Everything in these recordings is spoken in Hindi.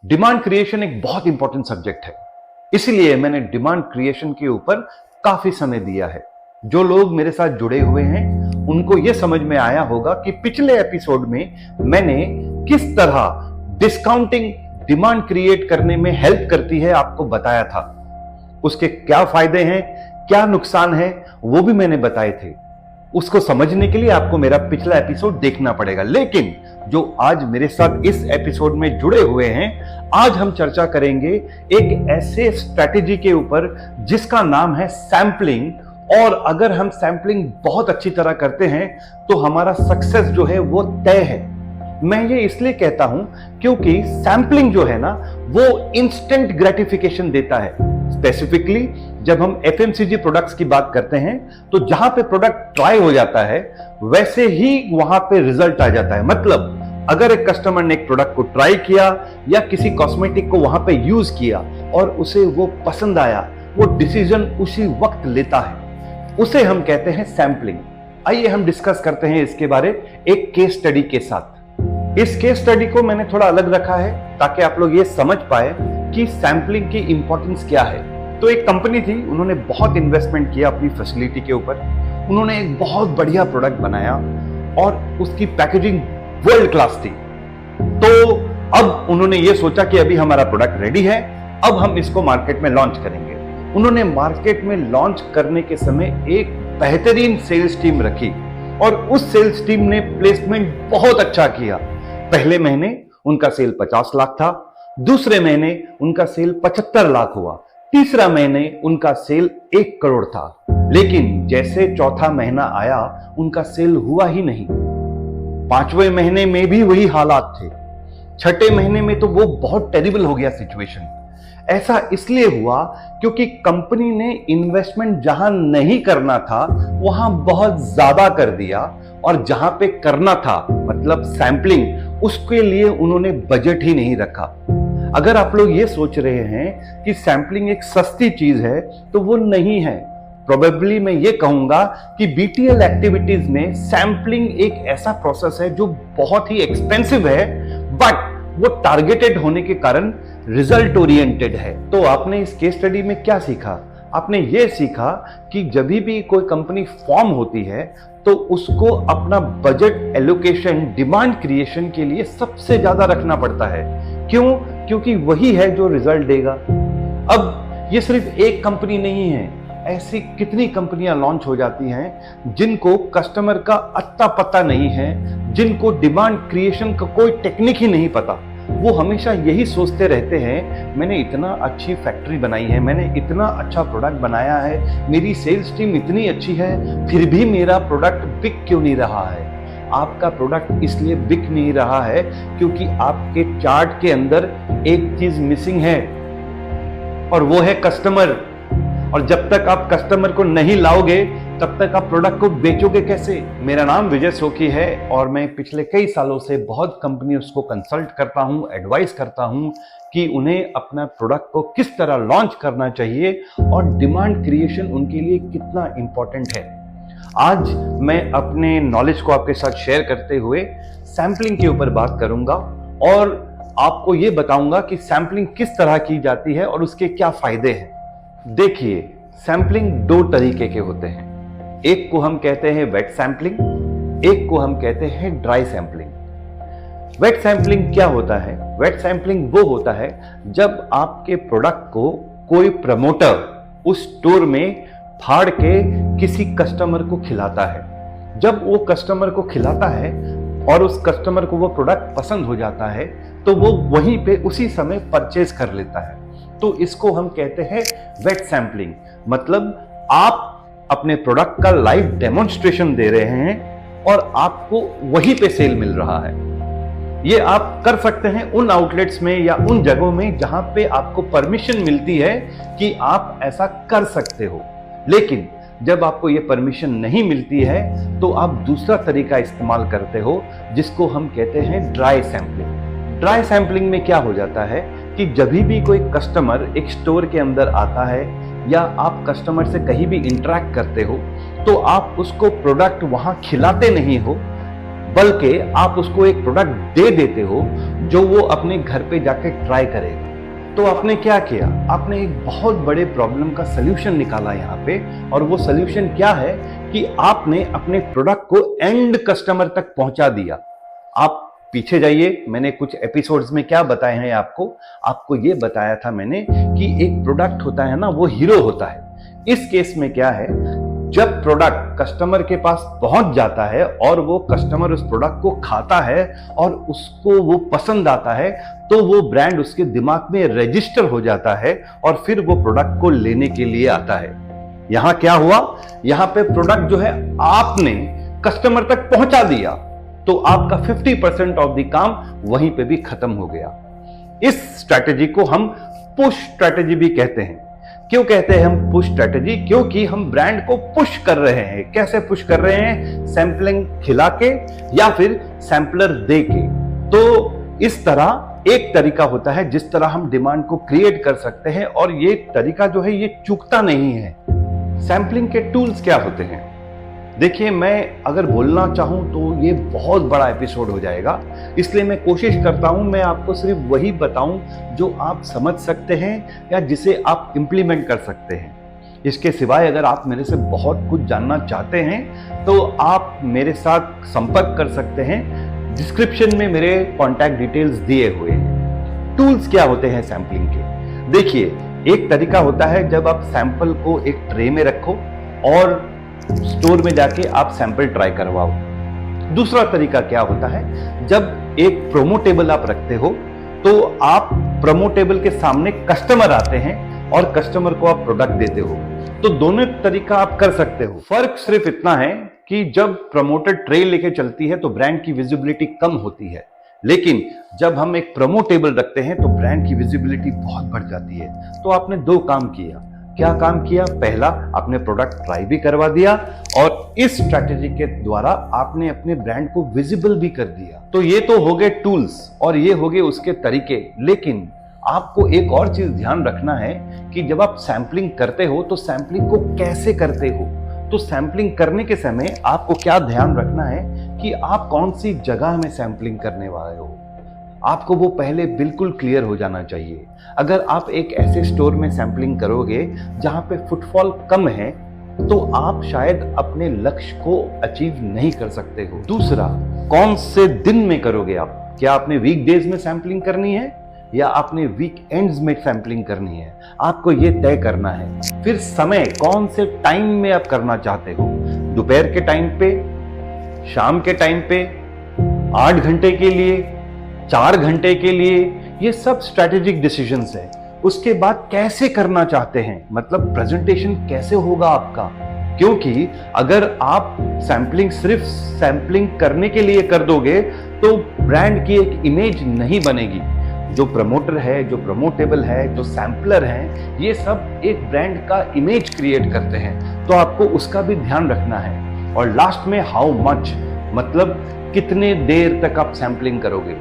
डिमांड क्रिएशन एक बहुत इंपॉर्टेंट सब्जेक्ट है, इसीलिए मैंने डिमांड क्रिएशन के ऊपर काफी समय दिया है। जो लोग मेरे साथ जुड़े हुए हैं उनको यह समझ में आया होगा कि पिछले एपिसोड में मैंने किस तरह डिस्काउंटिंग डिमांड क्रिएट करने में हेल्प करती है आपको बताया था। उसके क्या फायदे हैं, क्या नुकसान है, वो भी मैंने बताए थे। उसको समझने के लिए आपको मेरा पिछला एपिसोड देखना पड़ेगा। लेकिन जो आज मेरे साथ इस एपिसोड में जुड़े हुए हैं, आज हम चर्चा करेंगे एक ऐसे स्ट्रैटेजी के ऊपर जिसका नाम है सैंपलिंग। और अगर हम सैंपलिंग बहुत अच्छी तरह करते हैं तो हमारा सक्सेस जो है वो तय है। मैं ये इसलिए कहता हूं क्योंकि सैंपलिंग जो है ना वो इंस्टेंट ग्रेटिफिकेशन देता है। स्पेसिफिकली जब हम एफएमसीजी प्रोडक्ट्स की बात करते हैं तो जहां पे प्रोडक्ट ट्राई हो जाता है वैसे ही वहां पे रिजल्ट आ जाता है। मतलब अगर एक कस्टमर ने एक प्रोडक्ट को ट्राई किया या किसी कॉस्मेटिक को वहां पे यूज किया और उसे वो पसंद आया, वो डिसीजन उसी वक्त लेता है, उसे हम कहते हैं सैंपलिंग। आइए हम डिस्कस करते हैं इसके बारे एक केस स्टडी के साथ। इस केस स्टडी को मैंने थोड़ा अलग रखा है ताकि आप लोग ये समझ पाए कि सैंपलिंग की इंपॉर्टेंस क्या है। तो एक कंपनी थी, उन्होंने बहुत इन्वेस्टमेंट किया अपनी फैसिलिटी के ऊपर। उन्होंने एक बहुत बढ़िया प्रोडक्ट बनाया और उसकी पैकेजिंग वर्ल्ड क्लास थी। तो अब उन्होंने ये सोचा कि अभी हमारा प्रोडक्ट रेडी है, अब हम इसको मार्केट में लॉन्च करेंगे। उन्होंने मार्केट में लॉन्च करने के समय एक बेहतरीन सेल्स टीम रखी और उस सेल्स टीम ने प्लेसमेंट बहुत अच्छा किया। पहले महीने उनका सेल 50 लाख था, दूसरे महीने उनका सेल 75 लाख हुआ, तीसरा महीने उनका सेल 1 करोड़ था। लेकिन जैसे चौथा महीना आया उनका सेल हुआ ही नहीं। 5वें महीने में भी वही हालात थे। 6ठे महीने में तो वो बहुत टेरिबल हो गया सिचुएशन। ऐसा इसलिए हुआ क्योंकि कंपनी ने इन्वेस्टमेंट जहां नहीं करना था वहां बहुत ज्यादा कर दिया और जहां पे करना था मतलब सैंपलिंग, उसके लिए उन्होंने बजट ही नहीं रखा। अगर आप लोग ये सोच रहे हैं कि सैंपलिंग एक सस्ती चीज है तो वो नहीं है। प्रोबेबली मैं ये कहूंगा कि बीटीएल एक्टिविटीज में सैंपलिंग एक ऐसा प्रोसेस है जो बहुत ही एक्सपेंसिव है, बट वो टारगेटेड होने के कारण रिजल्ट ओरिएंटेड है। तो आपने इस केस स्टडी में क्या सीखा? आपने ये सीखा कि जब भी कोई कंपनी फॉर्म होती है तो उसको अपना बजट एलोकेशन डिमांड क्रिएशन के लिए सबसे ज्यादा रखना पड़ता है। क्यों? क्योंकि वही है जो रिजल्ट देगा। अब ये सिर्फ एक कंपनी नहीं है, ऐसी कितनी कंपनियां लॉन्च हो जाती हैं जिनको कस्टमर का अत्ता पता नहीं है, जिनको डिमांड क्रिएशन का कोई टेक्निक ही नहीं पता। वो हमेशा यही सोचते रहते हैं, मैंने इतना अच्छी फैक्ट्री बनाई है, मैंने इतना अच्छा प्रोडक्ट बनाया है, मेरी सेल्स टीम इतनी अच्छी है, फिर भी मेरा प्रोडक्ट बिक क्यों नहीं रहा है? आपका प्रोडक्ट इसलिए बिक नहीं रहा है क्योंकि आपके चार्ट के अंदर एक चीज मिसिंग है और वो है कस्टमर। और जब तक आप कस्टमर को नहीं लाओगे तब तक आप प्रोडक्ट को बेचोगे कैसे? मेरा नाम विजय सोखी है और मैं पिछले कई सालों से बहुत कंपनियों को कंसल्ट करता हूं, एडवाइस करता हूं कि उन्हें अपना प्रोडक्ट को किस तरह लॉन्च करना चाहिए और डिमांड क्रिएशन उनके लिए कितना इंपॉर्टेंट है। आज मैं अपने नॉलेज को आपके साथ शेयर करते हुए सैंपलिंग के ऊपर बात करूंगा और आपको यह बताऊंगा कि सैंपलिंग किस तरह की जाती है और उसके क्या फायदे हैं। देखिए, सैंपलिंग 2 तरीके के होते हैं। एक को हम कहते हैं वेट सैंपलिंग, एक को हम कहते हैं ड्राई सैंपलिंग। वेट सैंपलिंग क्या होता है? वेट सैंपलिंग वो होता है जब आपके प्रोडक्ट को कोई प्रमोटर उस स्टोर में फाड़ के किसी कस्टमर को खिलाता है। जब वो कस्टमर को खिलाता है और उस कस्टमर को वो प्रोडक्ट पसंद हो जाता है तो वो वहीं पे उसी समय परचेज कर लेता है। तो इसको हम कहते हैं वेट सैंपलिंग। मतलब आप अपने प्रोडक्ट का लाइव डेमोन्स्ट्रेशन दे रहे हैं और आपको वहीं पे सेल मिल रहा है। ये आप कर सकते हैं उन आउटलेट्स में या उन जगहों में जहां पे आपको परमिशन मिलती है कि आप ऐसा कर सकते हो। लेकिन जब आपको यह परमिशन नहीं मिलती है तो आप दूसरा तरीका इस्तेमाल करते हो जिसको हम कहते हैं ड्राई सैंपलिंग। ड्राई सैंपलिंग में क्या हो जाता है कि जब भी कोई कस्टमर एक स्टोर के अंदर आता है या आप कस्टमर से कहीं भी इंटरेक्ट करते हो तो आप उसको प्रोडक्ट वहां खिलाते नहीं हो, बल्कि आप उसको एक प्रोडक्ट दे देते हो जो वो अपने घर पे जाके ट्राई करेगा। तो आपने क्या किया, आपने एक बहुत बड़े प्रॉब्लम का सलूशन निकाला यहाँ पे। और वो सलूशन क्या है कि आपने अपने प्रोडक्ट को एंड कस्टमर तक पहुंचा दिया। आप पीछे जाइए, मैंने कुछ एपिसोड्स में क्या बताए हैं आपको ये बताया था मैंने कि एक प्रोडक्ट होता है ना, वो हीरो होता है। इस केस में क्या है, जब प्रोडक्ट कस्टमर के पास पहुंच जाता है और वो कस्टमर उस प्रोडक्ट को खाता है और उसको वो पसंद आता है, तो वो ब्रांड उसके दिमाग में रजिस्टर हो जाता है और फिर वो प्रोडक्ट को लेने के लिए आता है। यहां क्या हुआ, यहां पे प्रोडक्ट जो है आपने कस्टमर तक पहुंचा दिया, तो आपका 50% ऑफ द काम वहीं पे भी खत्म हो गया। इस स्ट्रैटेजी को हम पुश स्ट्रैटेजी भी कहते हैं। क्यों कहते हैं हम पुश स्ट्रैटेजी? क्योंकि हम ब्रांड को पुश कर रहे हैं। कैसे पुश कर रहे हैं? सैंपलिंग खिला के या फिर सैंपलर दे के। तो इस तरह एक तरीका होता है जिस तरह हम डिमांड को क्रिएट कर सकते हैं, और ये तरीका जो है ये चूकता नहीं है। सैंपलिंग के टूल्स क्या होते हैं? देखिए, मैं अगर बोलना चाहूं तो ये बहुत बड़ा एपिसोड हो जाएगा, इसलिए मैं कोशिश करता हूं मैं आपको सिर्फ वही बताऊं जो आप समझ सकते हैं या जिसे आप इंप्लीमेंट कर सकते हैं। इसके सिवाय अगर आप मेरे से बहुत कुछ जानना चाहते हैं तो आप मेरे साथ संपर्क कर सकते हैं। डिस्क्रिप्शन में मेरे कॉन्टैक्ट डिटेल्स दिए हुए हैं। टूल्स क्या होते हैं सैंपलिंग के? देखिए, एक तरीका होता है जब आप सैंपल को एक ट्रे में रखो और स्टोर में जाके आप सैंपल ट्राई करवाओ। दूसरा तरीका क्या होता है, जब एक प्रोमो टेबल आप रखते हो तो आप प्रोमो टेबल के सामने कस्टमर आते हैं और कस्टमर को आप प्रोडक्ट देते हो। तो दोनों तरीका आप कर सकते हो। फर्क सिर्फ इतना है कि जब प्रमोटर ट्रे लेके चलती है तो ब्रांड की विजिबिलिटी कम होती है, लेकिन जब हम एक प्रोमो टेबल रखते हैं तो ब्रांड की विजिबिलिटी बहुत बढ़ जाती है। तो आपने दो काम किया। क्या काम किया? पहला, आपने प्रोडक्ट ट्राई भी करवा दिया और इस स्ट्रैटेजी के द्वारा आपने अपने ब्रांड को विजिबल भी कर दिया। तो ये तो हो गए टूल्स और ये हो गए उसके तरीके। लेकिन आपको एक और चीज ध्यान रखना है कि जब आप सैंपलिंग करते हो तो सैंपलिंग को कैसे करते हो। तो सैंपलिंग करने के समय आपको क्या ध्यान रखना है कि आप कौन सी जगह में सैंपलिंग करने वाले हो, आपको वो पहले बिल्कुल क्लियर हो जाना चाहिए। अगर आप एक ऐसे स्टोर में सैंपलिंग करोगे जहां पे फुटफॉल कम है तो आप शायद अपने लक्ष्य को अचीव नहीं कर सकते हो। दूसरा, कौन से दिन में करोगे आप? क्या आपने वीकडेज में सैंपलिंग करनी है या आपने वीकेंड्स में सैंपलिंग करनी है? आपको ये तय करना है। फिर समय, कौन से टाइम में आप करना चाहते हो? दोपहर के टाइम पे, शाम के टाइम पे, 8 घंटे के लिए, 4 घंटे के लिए, ये सब स्ट्रैटेजिक डिसीजंस है। उसके बाद कैसे करना चाहते हैं, मतलब प्रेजेंटेशन कैसे होगा आपका? क्योंकि अगर आप सैंपलिंग सिर्फ सैंपलिंग करने के लिए कर दोगे तो ब्रांड की एक इमेज नहीं बनेगी। जो प्रमोटर है, जो प्रमोटेबल है, जो सैंपलर है, ये सब एक ब्रांड का इमेज क्रिएट करते हैं। तो आपको उसका भी ध्यान रखना है। और लास्ट में हाउ मच, मतलब कितने देर तक आप सैंपलिंग करोगे?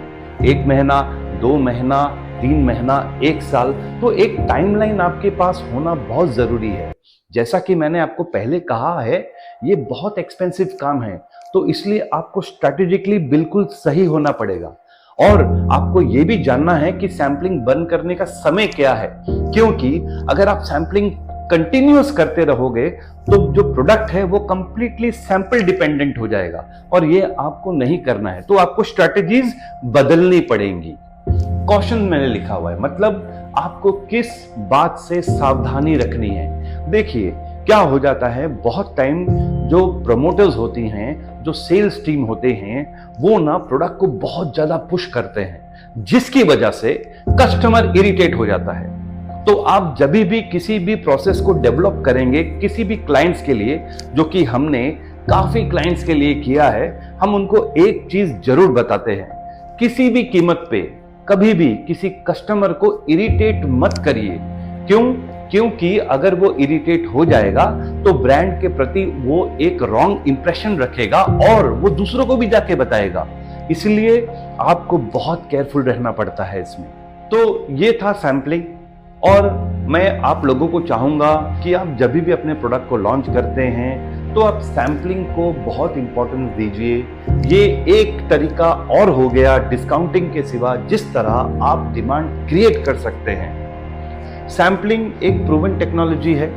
1 महीना, 2 महीना, 3 महीना, 1 साल? तो एक टाइमलाइन आपके पास होना बहुत जरूरी है। जैसा कि मैंने आपको पहले कहा है, ये बहुत एक्सपेंसिव काम है, तो इसलिए आपको स्ट्रैटेजिकली बिल्कुल सही होना पड़ेगा। और आपको यह भी जानना है कि सैंपलिंग बंद करने का समय क्या है, क्योंकि अगर आप सैंपलिंग कंटिन्यूअस करते रहोगे तो जो प्रोडक्ट है वो कंप्लीटली सैंपल डिपेंडेंट हो जाएगा और ये आपको नहीं करना है। तो आपको स्ट्रैटेजीज बदलनी पड़ेंगी। कॉशन मैंने लिखा हुआ है, मतलब आपको किस बात से सावधानी रखनी है। देखिए, क्या हो जाता है, बहुत टाइम जो प्रमोटर्स होती हैं, जो सेल्स टीम होते हैं, वो ना प्रोडक्ट को बहुत ज्यादा पुश करते हैं, जिसकी वजह से कस्टमर इरिटेट हो जाता है। तो आप जब भी किसी भी प्रोसेस को डेवलप करेंगे किसी भी क्लाइंट्स के लिए, जो कि हमने काफी क्लाइंट्स के लिए किया है, हम उनको एक चीज जरूर बताते हैं, किसी भी कीमत पे कभी भी किसी कस्टमर को इरिटेट मत करिए। क्यों? क्योंकि अगर वो इरिटेट हो जाएगा तो ब्रांड के प्रति वो एक रॉन्ग इंप्रेशन रखेगा और वो दूसरों को भी जाके बताएगा। इसलिए आपको बहुत केयरफुल रहना पड़ता है इसमें। तो ये था सैंपलिंग, और मैं आप लोगों को चाहूंगा कि आप जब भी अपने प्रोडक्ट को लॉन्च करते हैं तो आप सैम्पलिंग को बहुत इंपॉर्टेंस दीजिए। ये एक तरीका और हो गया डिस्काउंटिंग के सिवा जिस तरह आप डिमांड क्रिएट कर सकते हैं। सैम्पलिंग एक प्रूवन टेक्नोलॉजी है।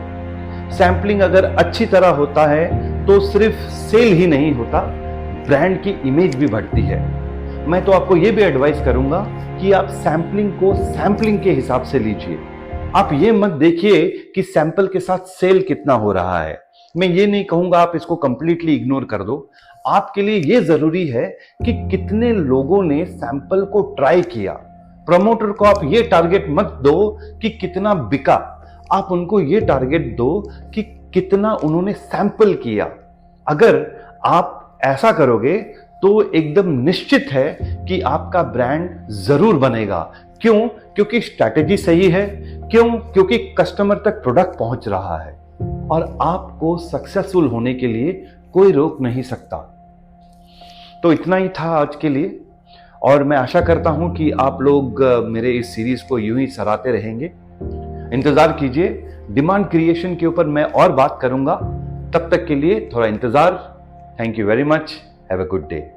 सैम्पलिंग अगर अच्छी तरह होता है तो सिर्फ सेल ही नहीं होता, ब्रांड की इमेज भी बढ़ती है। मैं तो आपको यह भी एडवाइस करूंगा कि आप सैम्पलिंग को सैम्पलिंग के हिसाब से लीजिए। आप ये मत देखिए कि सैंपल के साथ सेल कितना हो रहा है। मैं ये नहीं कहूंगा आप इसको कंप्लीटली इग्नोर कर दो। आपके लिए ये जरूरी है कि कितने लोगों ने सैंपल को ट्राई किया। प्रमोटर को आप ये टारगेट मत दो कि कितना बिका, आप उनको ये टारगेट दो कि कितना उन्होंने सैंपल किया। अगर आप ऐसा करोगे तो एकदम निश्चित है कि आपका ब्रांड जरूर बनेगा। क्यों? क्योंकि स्ट्रैटेजी सही है। क्यों? क्योंकि कस्टमर तक प्रोडक्ट पहुंच रहा है और आपको सक्सेसफुल होने के लिए कोई रोक नहीं सकता। तो इतना ही था आज के लिए और मैं आशा करता हूं कि आप लोग मेरे इस सीरीज को यूं ही सराहते रहेंगे। इंतजार कीजिए, डिमांड क्रिएशन के ऊपर मैं और बात करूंगा। तब तक के लिए थोड़ा इंतजार। Thank you very much. Have a good day.